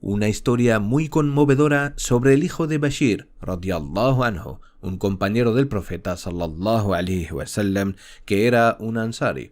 una historia muy conmovedora sobre el hijo de Bashir, radiyallahu anhu, un compañero del profeta sallallahu alaihi wasallam que era un ansari.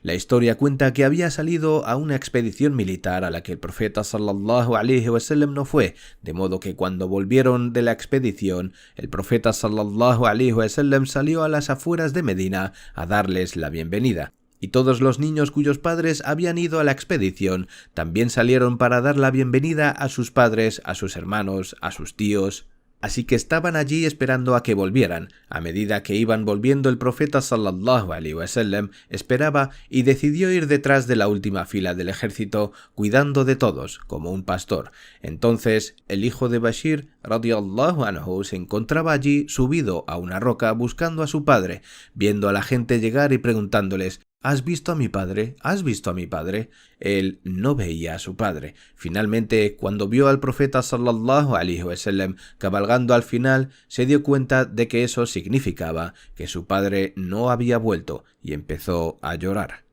La historia cuenta que había salido a una expedición militar a la que el profeta sallallahu alaihi wasallam no fue, de modo que cuando volvieron de la expedición, el profeta sallallahu alaihi wasallam salió a las afueras de Medina a darles la bienvenida. Y todos los niños cuyos padres habían ido a la expedición también salieron para dar la bienvenida a sus padres, a sus hermanos, a sus tíos. Así que estaban allí esperando a que volvieran. A medida que iban volviendo, el profeta sallallahu alaihi wasallam esperaba y decidió ir detrás de la última fila del ejército, cuidando de todos, como un pastor. Entonces, el hijo de Bashir, radiyallahu anhu, se encontraba allí subido a una roca buscando a su padre, viendo a la gente llegar y preguntándoles: ¿Has visto a mi padre? ¿Has visto a mi padre? Él no veía a su padre. Finalmente, cuando vio al profeta sallallahu alaihi wasallam cabalgando al final, se dio cuenta de que eso significaba que su padre no había vuelto y empezó a llorar.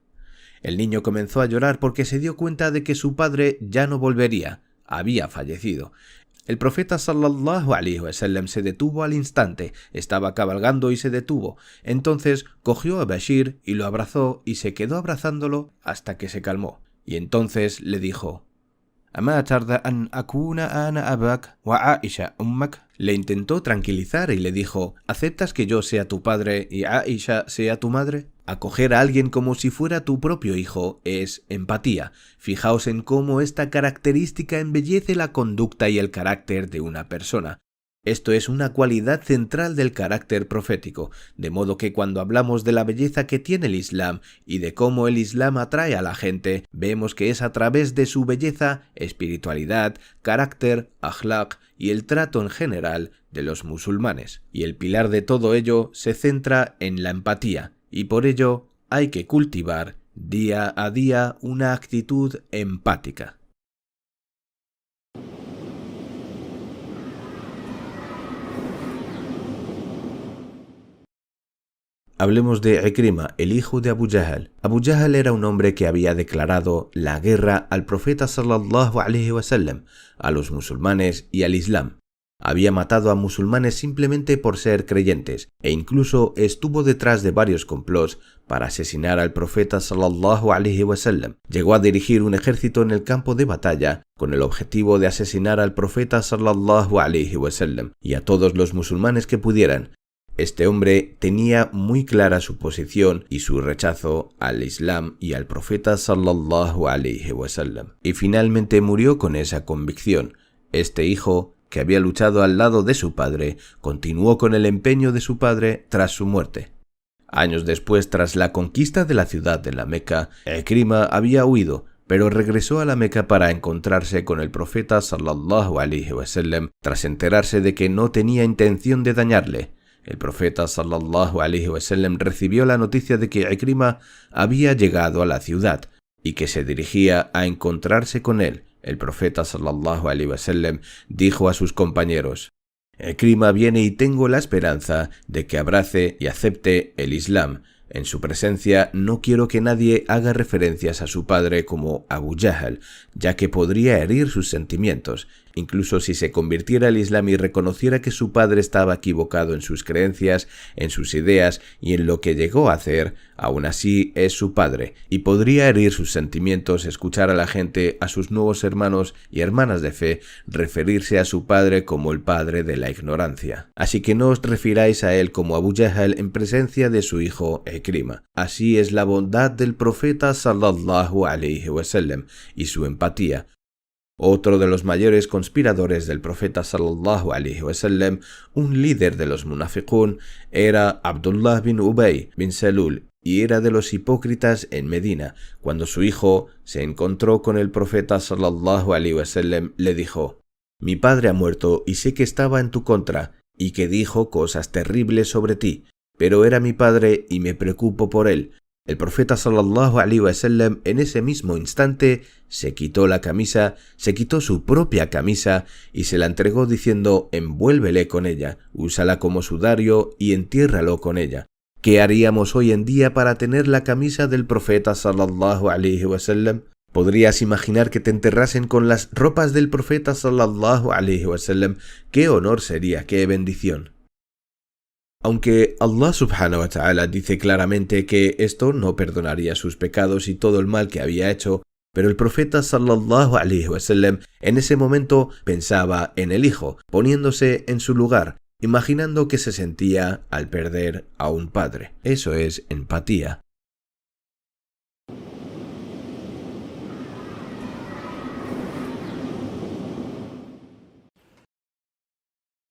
El niño comenzó a llorar porque se dio cuenta de que su padre ya no volvería, había fallecido. El profeta sallallahu alaihi wasallam se detuvo al instante, estaba cabalgando y se detuvo. Entonces cogió a Bashir y lo abrazó y se quedó abrazándolo hasta que se calmó. Y entonces le dijo: «¿Ama tarda an akuna ana abak wa Aisha ummak?» Le intentó tranquilizar y le dijo: «¿Aceptas que yo sea tu padre y Aisha sea tu madre?» Acoger a alguien como si fuera tu propio hijo es empatía. Fijaos en cómo esta característica embellece la conducta y el carácter de una persona. Esto es una cualidad central del carácter profético, de modo que cuando hablamos de la belleza que tiene el Islam y de cómo el Islam atrae a la gente, vemos que es a través de su belleza, espiritualidad, carácter, akhlaq y el trato en general de los musulmanes. Y el pilar de todo ello se centra en la empatía. Y por ello hay que cultivar día a día una actitud empática. Hablemos de Ikrima, el hijo de Abu Jahl. Abu Jahl era un hombre que había declarado la guerra al profeta sallallahu alaihi wasallam, a los musulmanes y al Islam. Había matado a musulmanes simplemente por ser creyentes e incluso estuvo detrás de varios complots para asesinar al profeta sallallahu alaihi wasallam. Llegó a dirigir un ejército en el campo de batalla con el objetivo de asesinar al profeta sallallahu alaihi wasallam y a todos los musulmanes que pudieran. Este hombre tenía muy clara su posición y su rechazo al Islam y al profeta sallallahu alaihi wasallam. Y finalmente murió con esa convicción. Este hijo, que había luchado al lado de su padre, continuó con el empeño de su padre tras su muerte. Años después, tras la conquista de la ciudad de la Meca, Ikrima había huido, pero regresó a la Meca para encontrarse con el profeta sallallahu alaihi wasallam tras enterarse de que no tenía intención de dañarle. El profeta sallallahu alaihi wasallam recibió la noticia de que Ikrima había llegado a la ciudad y que se dirigía a encontrarse con él. El profeta sallallahu alaihi wasallam dijo a sus compañeros: «Ikrima viene y tengo la esperanza de que abrace y acepte el Islam. En su presencia no quiero que nadie haga referencias a su padre como Abu Jahl, ya que podría herir sus sentimientos. Incluso si se convirtiera al Islam y reconociera que su padre estaba equivocado en sus creencias, en sus ideas y en lo que llegó a hacer, aún así es su padre, y podría herir sus sentimientos escuchar a la gente, a sus nuevos hermanos y hermanas de fe, referirse a su padre como el padre de la ignorancia. Así que no os refiráis a él como Abu Jahl en presencia de su hijo Ikrima. Así es la bondad del profeta sallallahu alaihi wasallam y su empatía». Otro de los mayores conspiradores del profeta sallallahu alaihi wasallam, un líder de los munafiqún, era Abdullah bin Ubay bin Salul y era de los hipócritas en Medina. Cuando su hijo se encontró con el profeta sallallahu alaihi wasallam, le dijo: «Mi padre ha muerto y sé que estaba en tu contra y que dijo cosas terribles sobre ti, pero era mi padre y me preocupo por él». El profeta sallallahu alaihi wasallam en ese mismo instante se quitó la camisa, se quitó su propia camisa y se la entregó diciendo: «Envuélvele con ella, úsala como sudario y entiérralo con ella». ¿Qué haríamos hoy en día para tener la camisa del profeta sallallahu alaihi wasallam? ¿Podrías imaginar que te enterrasen con las ropas del profeta sallallahu alaihi wasallam? ¡Qué honor sería, qué bendición! Aunque Allah subhanahu wa ta'ala dice claramente que esto no perdonaría sus pecados y todo el mal que había hecho, pero el profeta sallallahu alaihi wasallam en ese momento pensaba en el hijo, poniéndose en su lugar, imaginando que se sentía al perder a un padre. Eso es empatía.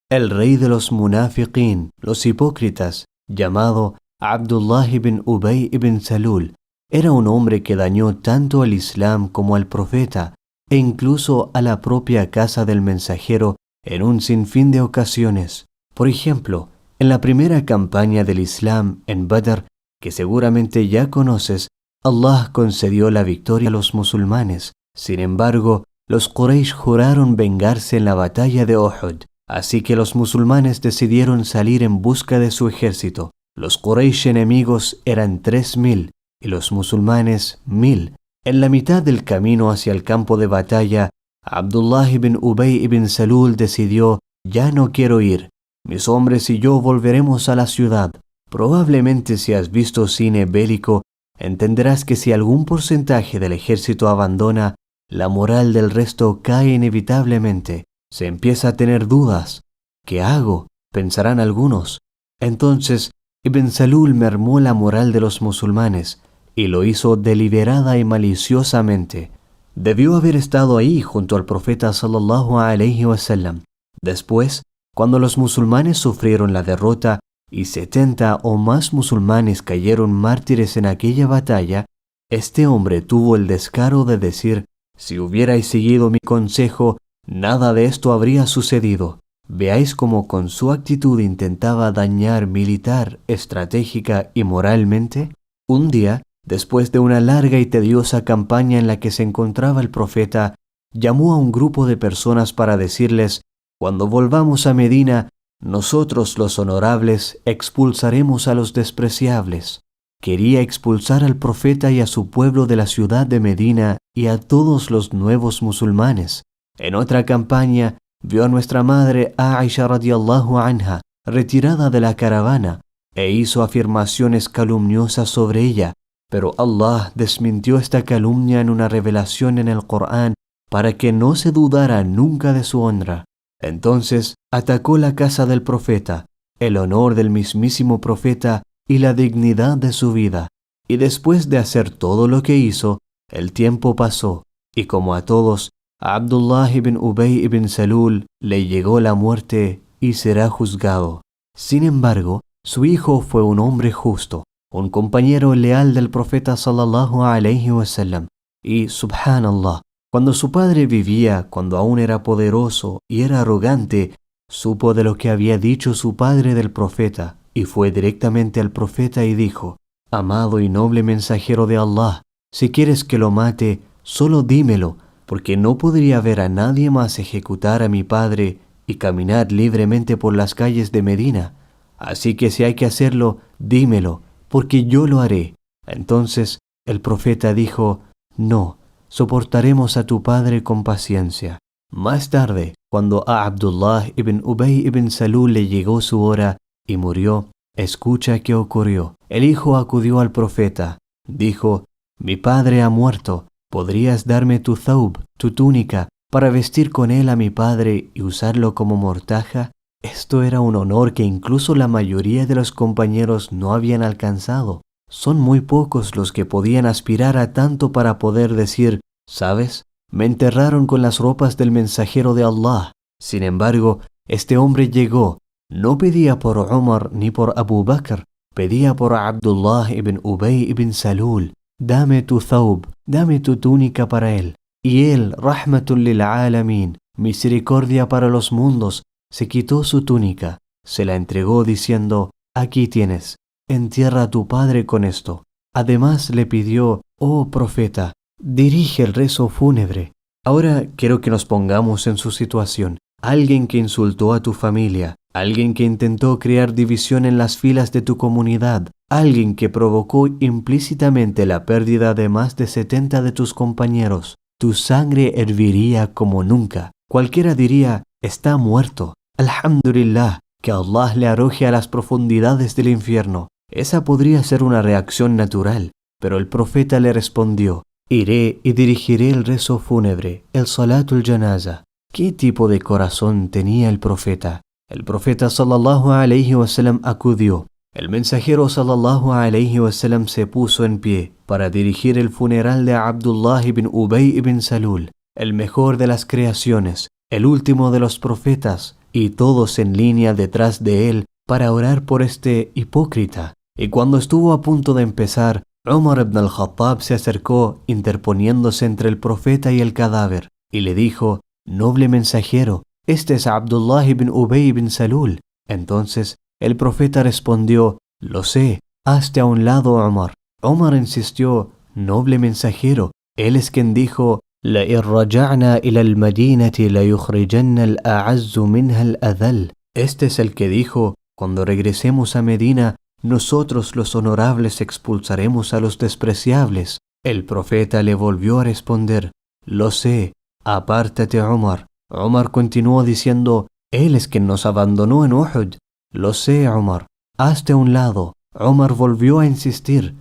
El rey de los munafiqín, los hipócritas, llamado Abdullah ibn Ubay ibn Salul, era un hombre que dañó tanto al Islam como al profeta e incluso a la propia casa del mensajero en un sinfín de ocasiones. Por ejemplo, en la primera campaña del Islam en Badr, que seguramente ya conoces, Allah concedió la victoria a los musulmanes. Sin embargo, los Quraysh juraron vengarse en la batalla de Uhud. Así que los musulmanes decidieron salir en busca de su ejército. Los Quraysh enemigos eran 3000 y los musulmanes 1000. En la mitad del camino hacia el campo de batalla, Abdullah ibn Ubay ibn Salul decidió: ya no quiero ir. Mis hombres y yo volveremos a la ciudad. Probablemente si has visto cine bélico, entenderás que si algún porcentaje del ejército abandona, la moral del resto cae inevitablemente. Se empieza a tener dudas. ¿Qué hago?, pensarán algunos. Entonces, Ibn Salul mermó la moral de los musulmanes y lo hizo deliberada y maliciosamente. Debió haber estado ahí junto al profeta sallallahu alaihi wasallam. Después, cuando los musulmanes sufrieron la derrota y 70 o más musulmanes cayeron mártires en aquella batalla, este hombre tuvo el descaro de decir: si hubierais seguido mi consejo, nada de esto habría sucedido. Veáis cómo con su actitud intentaba dañar militar, estratégica y moralmente. Un día, después de una larga y tediosa campaña en la que se encontraba el profeta, llamó a un grupo de personas para decirles: cuando volvamos a Medina, nosotros los honorables expulsaremos a los despreciables. Quería expulsar al profeta y a su pueblo de la ciudad de Medina y a todos los nuevos musulmanes. En otra campaña, vio a nuestra madre Aisha radiyallahu anha retirada de la caravana e hizo afirmaciones calumniosas sobre ella, pero Allah desmintió esta calumnia en una revelación en el Corán para que no se dudara nunca de su honra. Entonces atacó la casa del profeta, el honor del mismísimo profeta y la dignidad de su vida. Y después de hacer todo lo que hizo, el tiempo pasó, y como a todos, a Abdullah ibn Ubay ibn Salul le llegó la muerte y será juzgado. Sin embargo, su hijo fue un hombre justo, un compañero leal del profeta sallallahu alaihi wasallam. Y, subhanallah, cuando su padre vivía, cuando aún era poderoso y era arrogante, supo de lo que había dicho su padre del profeta y fue directamente al profeta y dijo: amado y noble mensajero de Allah, si quieres que lo mate, solo dímelo, porque no podría ver a nadie más ejecutar a mi padre y caminar libremente por las calles de Medina. Así que si hay que hacerlo, dímelo, porque yo lo haré. Entonces el profeta dijo: no, soportaremos a tu padre con paciencia. Más tarde, cuando a Abdullah ibn Ubay ibn Salul le llegó su hora y murió, escucha qué ocurrió. El hijo acudió al profeta. Dijo: mi padre ha muerto. ¿Podrías darme tu thawb, tu túnica, para vestir con él a mi padre y usarlo como mortaja? Esto era un honor que incluso la mayoría de los compañeros no habían alcanzado. Son muy pocos los que podían aspirar a tanto para poder decir: ¿sabes? Me enterraron con las ropas del mensajero de Allah. Sin embargo, este hombre llegó. No pedía por Umar ni por Abu Bakr, pedía por Abdullah ibn Ubay ibn Salul. Dame tu thawb, dame tu túnica para él. Y él, rahmatun lil alamin, misericordia para los mundos, se quitó su túnica, se la entregó diciendo: aquí tienes, entierra a tu padre con esto. Además le pidió: oh profeta, dirige el rezo fúnebre. Ahora quiero que nos pongamos en su situación. Alguien que insultó a tu familia, alguien que intentó crear división en las filas de tu comunidad, alguien que provocó implícitamente la pérdida de más de 70 de tus compañeros. Tu sangre herviría como nunca. Cualquiera diría, está muerto. Alhamdulillah, que Allah le arroje a las profundidades del infierno. Esa podría ser una reacción natural, pero el profeta le respondió, iré y dirigiré el rezo fúnebre, el salatul janaza. ¿Qué tipo de corazón tenía el profeta? El profeta sallallahu alayhi wa sallam acudió. El mensajero sallallahu alayhi wa sallam se puso en pie para dirigir el funeral de Abdullah ibn Ubay ibn Salul, el mejor de las creaciones, el último de los profetas, y todos en línea detrás de él para orar por este hipócrita. Y cuando estuvo a punto de empezar, Umar ibn al-Khattab se acercó interponiéndose entre el profeta y el cadáver, y le dijo, noble mensajero, este es Abdullah ibn Ubay ibn Salul. Entonces el profeta respondió, lo sé, hazte a un lado, Umar. Umar insistió, noble mensajero, él es quien dijo, لئن رجعنا إلى المدينة ليخرجن الأعز منها الأذل. Este es el que dijo, cuando regresemos a Medina, nosotros los honorables expulsaremos a los despreciables. El profeta le volvió a responder, lo sé, apártate, Umar. Umar continuó diciendo, él es quien nos abandonó en Uhud. Lo sé, Umar, hazte a un lado. Umar volvió a insistir.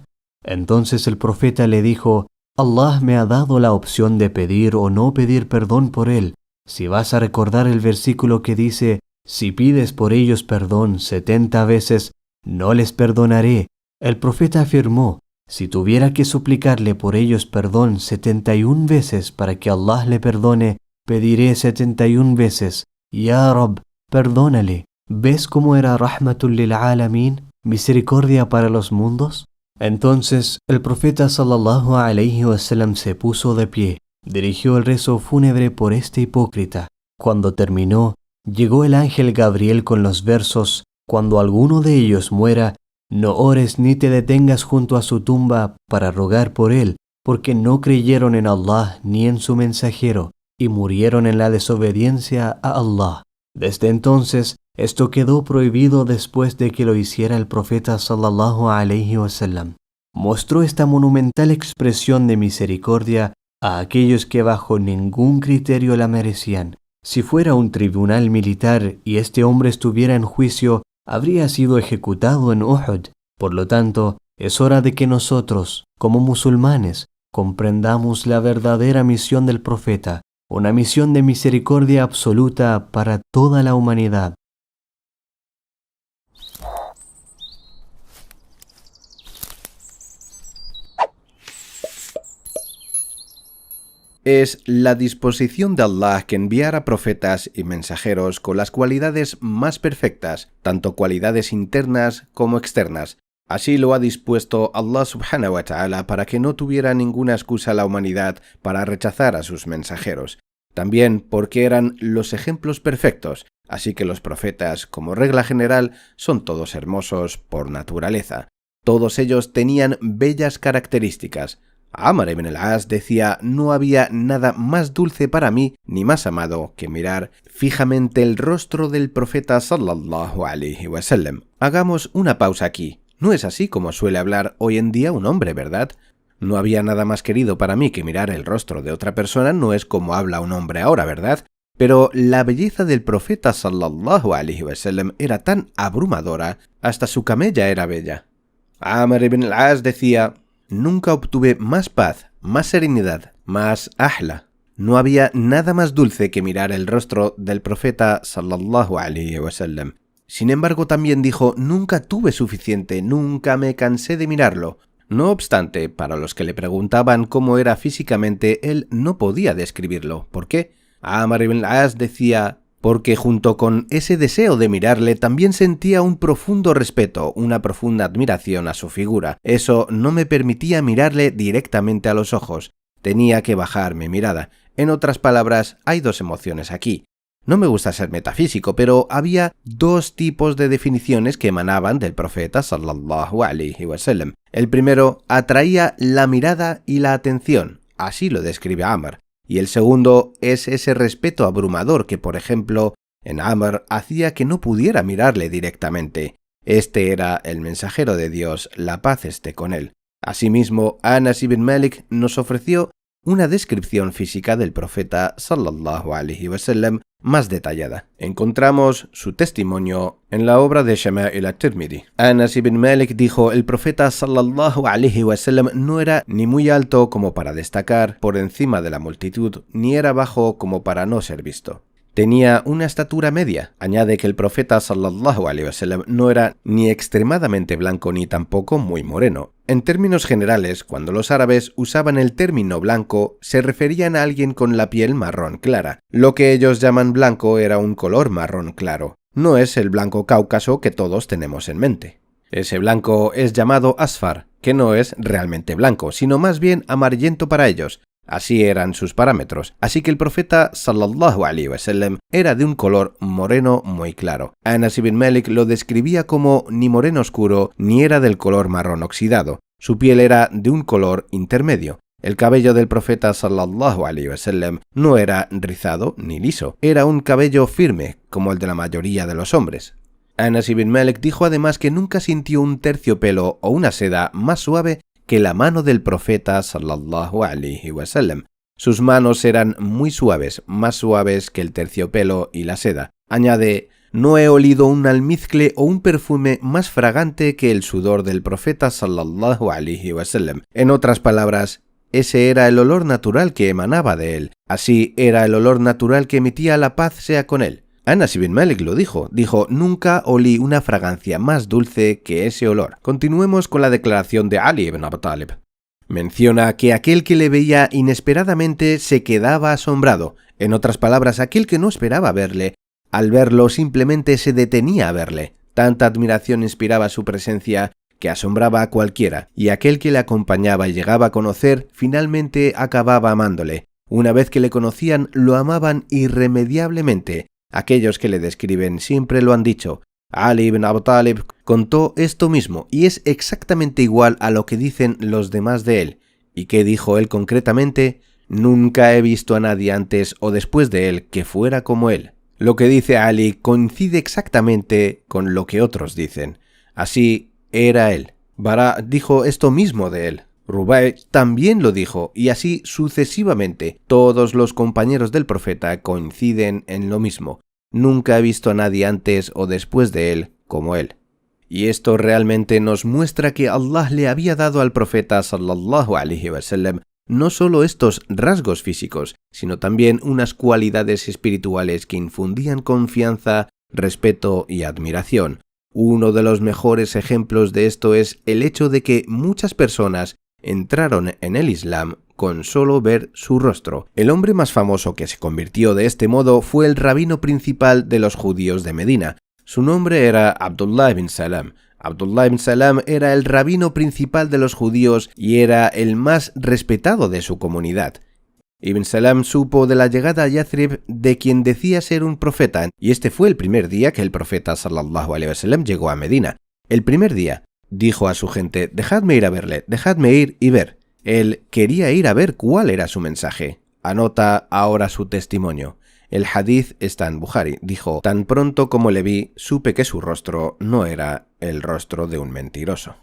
Entonces el profeta le dijo, Allah me ha dado la opción de pedir o no pedir perdón por él. Si vas a recordar el versículo que dice, si pides por ellos perdón 70 veces, no les perdonaré. El profeta afirmó, si tuviera que suplicarle por ellos perdón 71 veces para que Allah le perdone, pediré 71 veces. Ya Rab, perdónale. ¿Ves cómo era rahmatul lil alamin, misericordia para los mundos? Entonces el profeta sallallahu alayhi wa sallam se puso de pie, dirigió el rezo fúnebre por este hipócrita. Cuando terminó, llegó el ángel Gabriel con los versos, cuando alguno de ellos muera, no ores ni te detengas junto a su tumba para rogar por él, porque no creyeron en Allah ni en su mensajero, y murieron en la desobediencia a Allah. Desde entonces, esto quedó prohibido después de que lo hiciera el profeta sallallahu alayhi wa sallam. Mostró esta monumental expresión de misericordia a aquellos que bajo ningún criterio la merecían. Si fuera un tribunal militar y este hombre estuviera en juicio, habría sido ejecutado en Uhud. Por lo tanto, es hora de que nosotros, como musulmanes, comprendamos la verdadera misión del profeta, una misión de misericordia absoluta para toda la humanidad. Es la disposición de Allah que enviara profetas y mensajeros con las cualidades más perfectas, tanto cualidades internas como externas. Así lo ha dispuesto Allah subhanahu wa ta'ala para que no tuviera ninguna excusa la humanidad para rechazar a sus mensajeros. También porque eran los ejemplos perfectos, así que los profetas, como regla general, son todos hermosos por naturaleza. Todos ellos tenían bellas características. Amr ibn al-As decía, no había nada más dulce para mí ni más amado que mirar fijamente el rostro del profeta sallallahu alayhi wa sallam. Hagamos una pausa aquí. No es así como suele hablar hoy en día un hombre, ¿verdad? No había nada más querido para mí que mirar el rostro de otra persona, no es como habla un hombre ahora, ¿verdad? Pero la belleza del profeta sallallahu alayhi wa sallam era tan abrumadora, hasta su camella era bella. Amr ibn al-As decía, nunca obtuve más paz, más serenidad, más ahla. No había nada más dulce que mirar el rostro del profeta sallallahu alayhi wa sallam. Sin embargo, también dijo, nunca tuve suficiente, nunca me cansé de mirarlo. No obstante, para los que le preguntaban cómo era físicamente, él no podía describirlo. ¿Por qué? Amr ibn al-As decía, porque junto con ese deseo de mirarle también sentía un profundo respeto, una profunda admiración a su figura. Eso no me permitía mirarle directamente a los ojos. Tenía que bajar mi mirada. En otras palabras, hay dos emociones aquí. No me gusta ser metafísico, pero había dos tipos de definiciones que emanaban del profeta sallallahu alayhi wa sallam. El primero atraía la mirada y la atención, así lo describe Amr. Y el segundo es ese respeto abrumador que, por ejemplo, en Amr hacía que no pudiera mirarle directamente. Este era el mensajero de Dios, la paz esté con él. Asimismo, Anas ibn Malik nos ofreció una descripción física del profeta sallallahu alaihi wasallam más detallada. Encontramos su testimonio en la obra de Shama'il at-Tirmidhi. Anas ibn Malik dijo: el profeta sallallahu alaihi wasallam no era ni muy alto como para destacar por encima de la multitud, ni era bajo como para no ser visto. Tenía una estatura media. Añade que el profeta sallallahu alaihi wasallam no era ni extremadamente blanco ni tampoco muy moreno. En términos generales, cuando los árabes usaban el término blanco, se referían a alguien con la piel marrón clara. Lo que ellos llaman blanco era un color marrón claro. No es el blanco cáucaso que todos tenemos en mente. Ese blanco es llamado asfar, que no es realmente blanco, sino más bien amarillento para ellos. Así eran sus parámetros. Así que el profeta sallallahu alaihi wasallam era de un color moreno muy claro. Anas ibn Malik lo describía como ni moreno oscuro ni era del color marrón oxidado. Su piel era de un color intermedio. El cabello del profeta sallallahu alaihi wasallam no era rizado ni liso. Era un cabello firme, como el de la mayoría de los hombres. Anas ibn Malik dijo además que nunca sintió un terciopelo o una seda más suave que la mano del profeta sallallahu alaihi wasallam. Sus manos eran muy suaves, más suaves que el terciopelo y la seda. Añade: no he olido un almizcle o un perfume más fragante que el sudor del profeta sallallahu alaihi wasallam. En otras palabras, ese era el olor natural que emanaba de él. Así era el olor natural que emitía la paz sea con él. Anas ibn Malik lo dijo, nunca olí una fragancia más dulce que ese olor. Continuemos con la declaración de Ali ibn Abi Talib. Menciona que aquel que le veía inesperadamente se quedaba asombrado. En otras palabras, aquel que no esperaba verle, al verlo simplemente se detenía a verle. Tanta admiración inspiraba su presencia que asombraba a cualquiera, y aquel que le acompañaba y llegaba a conocer, finalmente acababa amándole. Una vez que le conocían, lo amaban irremediablemente. Aquellos que le describen siempre lo han dicho. Ali ibn Abi Talib contó esto mismo y es exactamente igual a lo que dicen los demás de él. ¿Y qué dijo él concretamente? Nunca he visto a nadie antes o después de él que fuera como él. Lo que dice Ali coincide exactamente con lo que otros dicen. Así era él. Bara dijo esto mismo de él. Rubai también lo dijo, y así sucesivamente. Todos los compañeros del profeta coinciden en lo mismo. Nunca he visto a nadie antes o después de él como él. Y esto realmente nos muestra que Allah le había dado al profeta sallallahu alaihi wasallam no solo estos rasgos físicos, sino también unas cualidades espirituales que infundían confianza, respeto y admiración. Uno de los mejores ejemplos de esto es el hecho de que muchas personas entraron en el Islam con solo ver su rostro. El hombre más famoso que se convirtió de este modo fue el rabino principal de los judíos de Medina. Su nombre era Abdullah ibn Salam. Abdullah ibn Salam era el rabino principal de los judíos y era el más respetado de su comunidad. Ibn Salam supo de la llegada a Yathrib de quien decía ser un profeta, y este fue el primer día que el profeta sallallahu alaihi wasallam llegó a Medina. El primer día dijo a su gente: dejadme ir a verle, dejadme ir y ver. Él quería ir a ver cuál era su mensaje. Anota ahora su testimonio. El hadith está en Bukhari. Dijo: tan pronto como le vi, supe que su rostro no era el rostro de un mentiroso.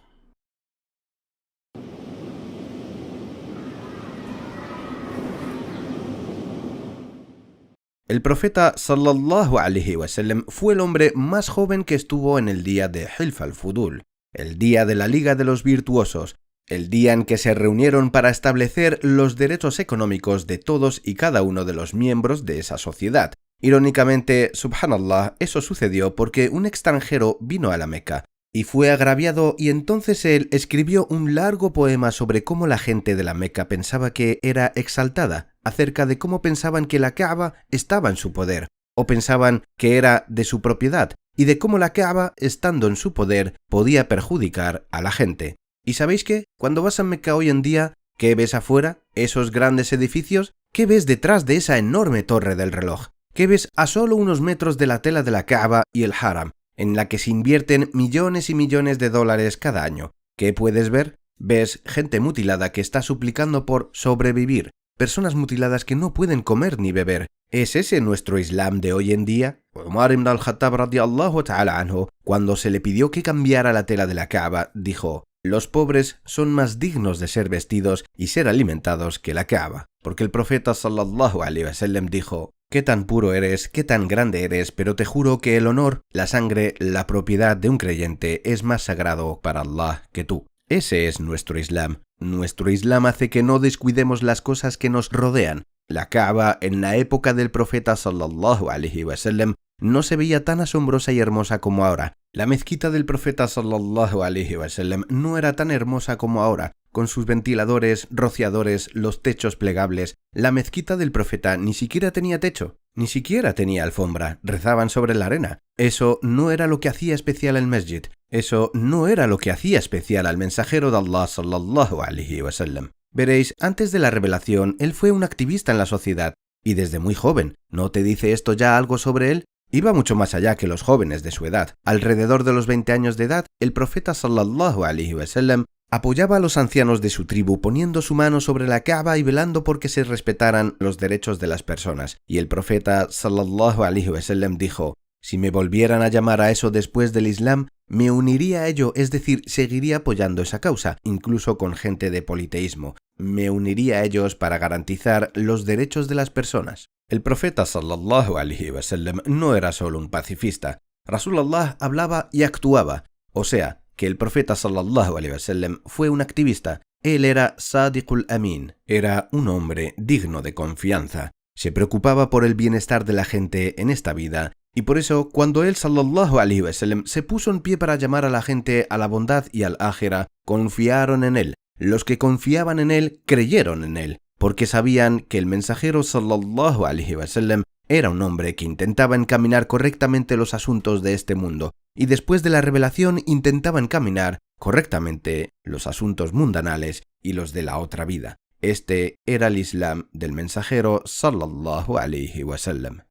El profeta sallallahu alaihi wasallam fue el hombre más joven que estuvo en el día de Hilf al-Fudul, el día de la Liga de los Virtuosos, el día en que se reunieron para establecer los derechos económicos de todos y cada uno de los miembros de esa sociedad. Irónicamente, subhanallah, eso sucedió porque un extranjero vino a la Meca y fue agraviado, y entonces él escribió un largo poema sobre cómo la gente de la Meca pensaba que era exaltada, acerca de cómo pensaban que la Kaaba estaba en su poder, o pensaban que era de su propiedad, y de cómo la Kaaba, estando en su poder, podía perjudicar a la gente. ¿Y sabéis qué? Cuando vas a Meca hoy en día, ¿qué ves afuera? ¿Esos grandes edificios? ¿Qué ves detrás de esa enorme torre del reloj? ¿Qué ves a solo unos metros de la tela de la Kaaba y el Haram, en la que se invierten millones y millones de dólares cada año? ¿Qué puedes ver? Ves gente mutilada que está suplicando por sobrevivir. personas mutiladas que no pueden comer ni beber. ¿Es ese nuestro Islam de hoy en día? Umar ibn al-Khattab radiyallahu ta'ala anhu, cuando se le pidió que cambiara la tela de la Kaaba, dijo: los pobres son más dignos de ser vestidos y ser alimentados que la Kaaba, porque el profeta sallallahu alaihi wasallam dijo: qué tan puro eres, qué tan grande eres, pero te juro que el honor, la sangre, la propiedad de un creyente es más sagrado para Allah que tú. Ese es nuestro Islam. Nuestro Islam hace que no descuidemos las cosas que nos rodean. La Kaaba, en la época del profeta sallallahu alaihi wasallam, no se veía tan asombrosa y hermosa como ahora. La mezquita del profeta sallallahu alaihi wasallam no era tan hermosa como ahora, con sus ventiladores, rociadores, los techos plegables. La mezquita del profeta ni siquiera tenía techo, ni siquiera tenía alfombra, rezaban sobre la arena. Eso no era lo que hacía especial el masjid, eso no era lo que hacía especial al mensajero de Allah sallallahu alaihi wasallam. Veréis, antes de la revelación, él fue un activista en la sociedad, y desde muy joven. ¿No te dice esto ya algo sobre él? Iba mucho más allá que los jóvenes de su edad. Alrededor de los 20 años de edad, el profeta sallallahu alaihi wasallam apoyaba a los ancianos de su tribu poniendo su mano sobre la Kaaba y velando porque se respetaran los derechos de las personas. Y el profeta sallallahu alaihi wasallam dijo: si me volvieran a llamar a eso después del Islam, me uniría a ello, es decir, seguiría apoyando esa causa, incluso con gente de politeísmo. Me uniría a ellos para garantizar los derechos de las personas. El profeta sallallahu alaihi wasallam no era solo un pacifista. Rasulullah hablaba y actuaba. O sea, que el profeta sallallahu alaihi wasallam fue un activista. Él era Sadiqul Amin, era un hombre digno de confianza. Se preocupaba por el bienestar de la gente en esta vida. Y por eso, cuando él sallallahu alaihi wasallam se puso en pie para llamar a la gente a la bondad y al ájera, confiaron en él. Los que confiaban en él creyeron en él, porque sabían que el mensajero sallallahu alaihi wasallam era un hombre que intentaba encaminar correctamente los asuntos de este mundo, y después de la revelación intentaba encaminar correctamente los asuntos mundanales y los de la otra vida. Este era el Islam del mensajero sallallahu alaihi wasallam.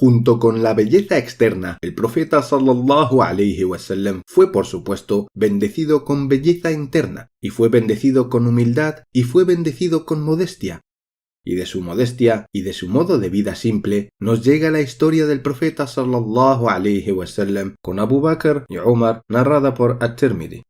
Junto con la belleza externa, el profeta sallallahu alaihi wasallam fue, por supuesto, bendecido con belleza interna, y fue bendecido con humildad, y fue bendecido con modestia. Y de su modestia y de su modo de vida simple nos llega la historia del profeta sallallahu alaihi wasallam con Abu Bakr y Umar, narrada por At-Tirmidhi,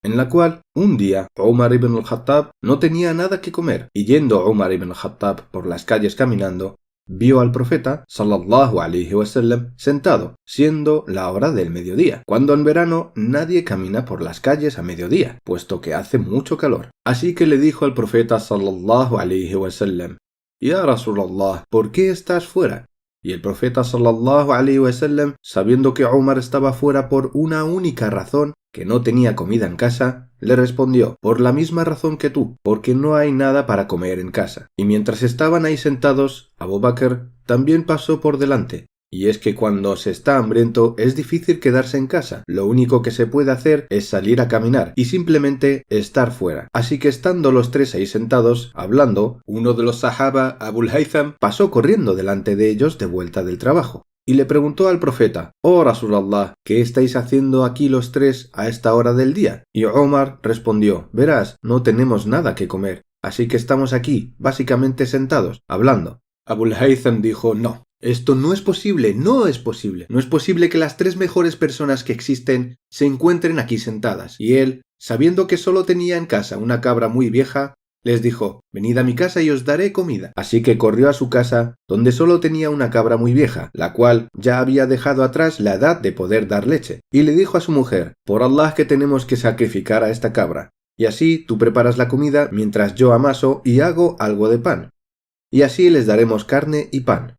en la cual un día Umar ibn al-Khattab no tenía nada que comer, y yendo Umar ibn al-Khattab por las calles caminando, vio al profeta sallallahu alaihi wasallam sentado, siendo la hora del mediodía, cuando en verano nadie camina por las calles a mediodía, puesto que hace mucho calor. Así que le dijo al profeta sallallahu alaihi wasallam: Ya Rasulallah, ¿por qué estás fuera? Y el profeta sallallahu alaihi wasallam, sabiendo que Umar estaba fuera por una única razón, que no tenía comida en casa, le respondió: por la misma razón que tú, porque no hay nada para comer en casa. Y mientras estaban ahí sentados, Abu Bakr también pasó por delante. Y es que cuando se está hambriento es difícil quedarse en casa. Lo único que se puede hacer es salir a caminar y simplemente estar fuera. Así que estando los tres ahí sentados, hablando, uno de los sahaba, Abul Haytham, pasó corriendo delante de ellos de vuelta del trabajo. Y le preguntó al profeta: «Oh Rasulallah, ¿qué estáis haciendo aquí los tres a esta hora del día?» Y Omar respondió: «Verás, no tenemos nada que comer, así que estamos aquí, básicamente sentados, hablando». Abul Haytham dijo: «No, esto no es posible, no es posible. No es posible que las tres mejores personas que existen se encuentren aquí sentadas». Y él, sabiendo que solo tenía en casa una cabra muy vieja, les dijo: «Venid a mi casa y os daré comida». Así que corrió a su casa, donde solo tenía una cabra muy vieja, la cual ya había dejado atrás la edad de poder dar leche, y le dijo a su mujer: «Por Allah que tenemos que sacrificar a esta cabra, y así tú preparas la comida mientras yo amaso y hago algo de pan, y así les daremos carne y pan».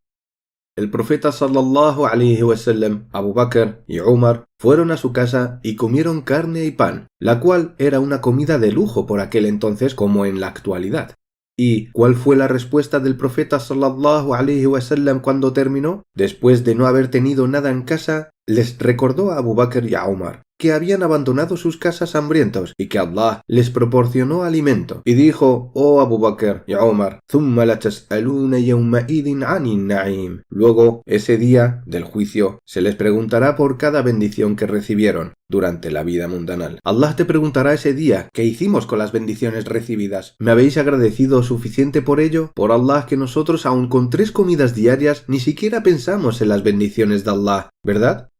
El profeta sallallahu alaihi wasallam, Abu Bakr y Umar fueron a su casa y comieron carne y pan, la cual era una comida de lujo por aquel entonces como en la actualidad. ¿Y cuál fue la respuesta del profeta sallallahu alaihi wasallam cuando terminó? Después de no haber tenido nada en casa, les recordó a Abu Bakr y a Umar que habían abandonado sus casas hambrientos y que Allah les proporcionó alimento. Y dijo: oh Abu Bakr y Umar, ثُمَّ لَتَسْأَلُونَ يَوْمَئِذٍ عَنِ النَّعِيمِ. Luego, ese día del juicio, se les preguntará por cada bendición que recibieron durante la vida mundanal. Allah te preguntará ese día: ¿qué hicimos con las bendiciones recibidas? ¿Me habéis agradecido suficiente por ello? Por Allah que nosotros, aun con 3 comidas diarias, ni siquiera pensamos en las bendiciones de Allah, ¿verdad?